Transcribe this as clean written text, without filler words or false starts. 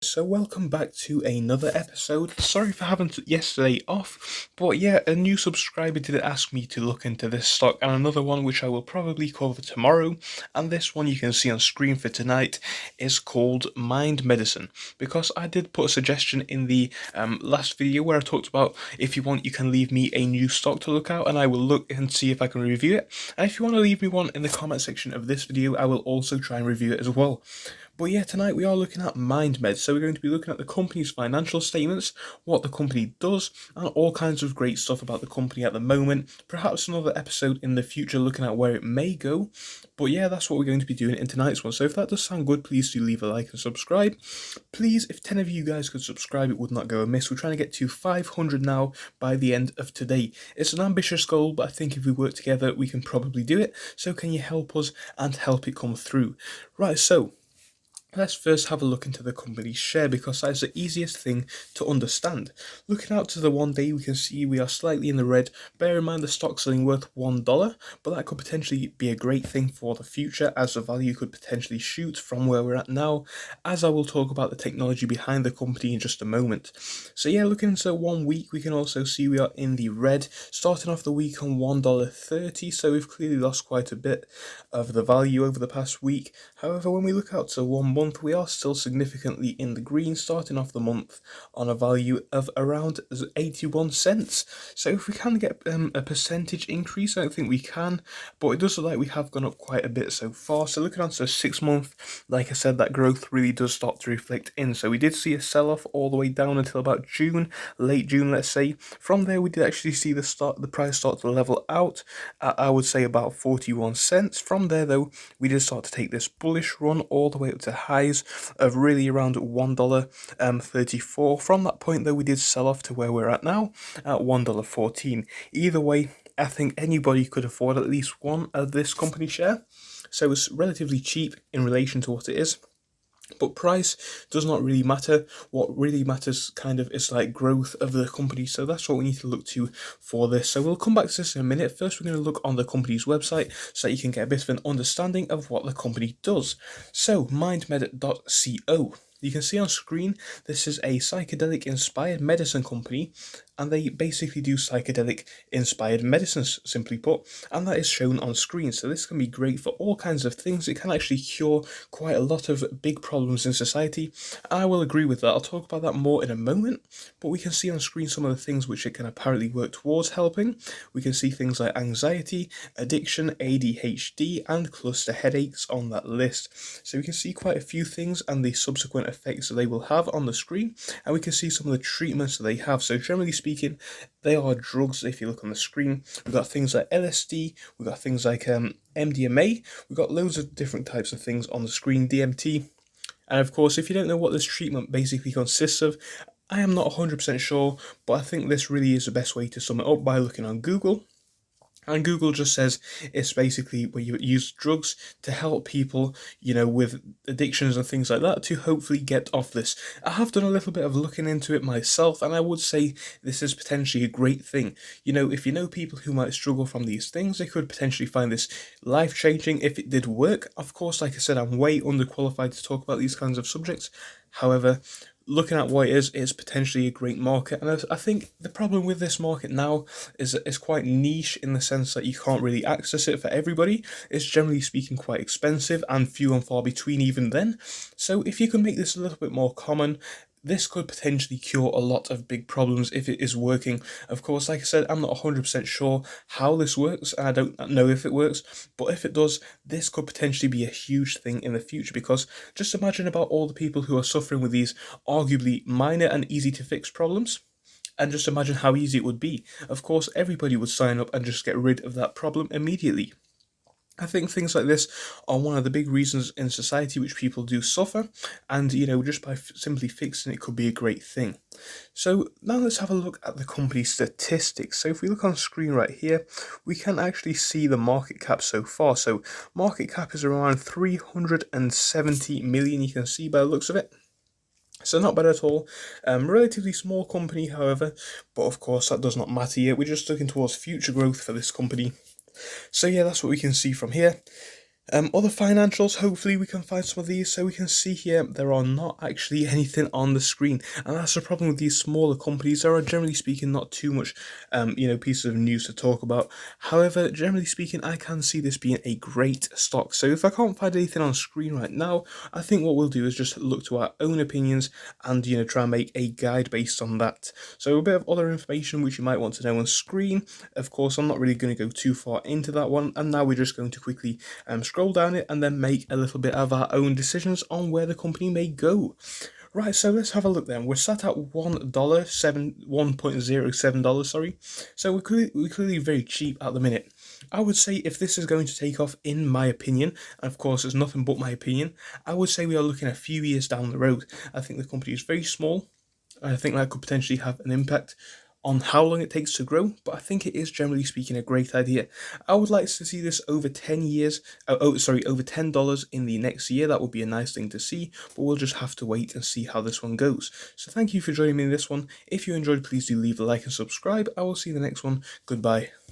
so welcome back to another episode. Sorry for having yesterday off, but yeah, a new subscriber did ask me to look into this stock and another one which I will probably cover tomorrow. And this one you can see on screen for tonight is called Mind Medicine, because I did put a suggestion in the last video where I talked about if you want you can leave me a new stock to look out and I will look and see if I can review it. And if you want to leave me one in the comment section of this video, I will also try and review it as well. But yeah, tonight we are looking at Mindmed, so we're going to be looking at the company's financial statements, what the company does, and all kinds of great stuff about the company at the moment. Perhaps another episode in the future looking at where it may go. But yeah, that's what we're going to be doing in tonight's one. So if that does sound good, please do leave a like and subscribe. Please, if 10 of you guys could subscribe, it would not go amiss. We're trying to get to 500 now by the end of today. It's an ambitious goal, but I think if we work together, we can probably do it. So can you help us and help it come through? Right, so let's first have a look into the company's share, because that is the easiest thing to understand. Looking out to the 1 day, we can see we are slightly in the red. Bear in mind the stock's selling worth $1, but that could potentially be a great thing for the future, as the value could potentially shoot from where we're at now, as I will talk about the technology behind the company in just a moment. So yeah, looking into 1 week, we can also see we are in the red, starting off the week on $1.30, so we've clearly lost quite a bit of the value over the past week. However, when we look out to 1 month, we are still significantly in the green, starting off the month on a value of around 81 cents. So if we can get a percentage increase, I don't think we can, but it does look like we have gone up quite a bit so far. So looking on to 6 month, like I said, that growth really does start to reflect in. So we did see a sell-off all the way down until about June, late June, let's say. From there, we did actually see the price start to level out at, I would say, about 41 cents. From there, though, we did start to take this bullish run all the way up to highs of really around $1.34. From that point, though, we did sell off to where we're at now at $1.14. Either way, I think anybody could afford at least one of this company share. So it's relatively cheap in relation to what it is. But price does not really matter. What really matters kind of is like growth of the company. So that's what we need to look to for this. So we'll come back to this in a minute. First, we're going to look on the company's website so that you can get a bit of an understanding of what the company does. So mindmed.co. You can see on screen, this is a psychedelic inspired medicine company, and they basically do psychedelic inspired medicines, simply put, and that is shown on screen. So this can be great for all kinds of things. It can actually cure quite a lot of big problems in society, and I will agree with that. I'll talk about that more in a moment, but we can see on screen some of the things which it can apparently work towards helping. We can see things like anxiety, addiction, ADHD, and cluster headaches on that list. So we can see quite a few things and the subsequent effects that they will have on the screen, and we can see some of the treatments that they have. So generally speaking, they are drugs. If you look on the screen, we've got things like LSD, we've got things like MDMA, we've got loads of different types of things on the screen, DMT. And of course, if you don't know what this treatment basically consists of, I am not 100% sure, but I think this really is the best way to sum it up by looking on Google. And Google just says it's basically where you use drugs to help people, with addictions and things like that, to hopefully get off this. I have done a little bit of looking into it myself, and I would say this is potentially a great thing. If you know people who might struggle from these things, they could potentially find this life-changing if it did work. Of course, like I said, I'm way underqualified to talk about these kinds of subjects. However, looking at what it is, it's potentially a great market. And I think the problem with this market now is that it's quite niche in the sense that you can't really access it for everybody. It's generally speaking quite expensive and few and far between even then. So if you can make this a little bit more common, this could potentially cure a lot of big problems if it is working. Of course, like I said, I'm not 100% sure how this works, and I don't know if it works, but if it does, this could potentially be a huge thing in the future, because just imagine about all the people who are suffering with these arguably minor and easy to fix problems. And just imagine how easy it would be. Of course, everybody would sign up and just get rid of that problem immediately. I think things like this are one of the big reasons in society which people do suffer, and just by simply fixing it could be a great thing. So now let's have a look at the company's statistics. So if we look on screen right here, we can actually see the market cap so far. So market cap is around 370 million, you can see by the looks of it. So not bad at all. Relatively small company, however, but of course that does not matter yet. We're just looking towards future growth for this company. So yeah, that's what we can see from here. Other financials, hopefully we can find some of these. So we can see here there are not actually anything on the screen, and that's the problem with these smaller companies. There are, generally speaking, not too much pieces of news to talk about. However, generally speaking, I can see this being a great stock. So if I can't find anything on screen right now, I think what we'll do is just look to our own opinions and try and make a guide based on that. So a bit of other information which you might want to know on screen. Of course, I'm not really going to go too far into that one, and now we're just going to quickly scroll down it and then make a little bit of our own decisions on where the company may go. Right, so let's have a look then. We're sat at $1.07, sorry. So we're clearly very cheap at the minute. I would say if this is going to take off, in my opinion, and of course it's nothing but my opinion, I would say we are looking a few years down the road. I think the company is very small. I think that could potentially have an impact on how long it takes to grow, but I think it is, generally speaking, a great idea. I would like to see this over 10 years, over $10 in the next year. That would be a nice thing to see, but we'll just have to wait and see how this one goes. So thank you for joining me in this one. If you enjoyed, please do leave a like and subscribe. I will see you in the next one. Goodbye.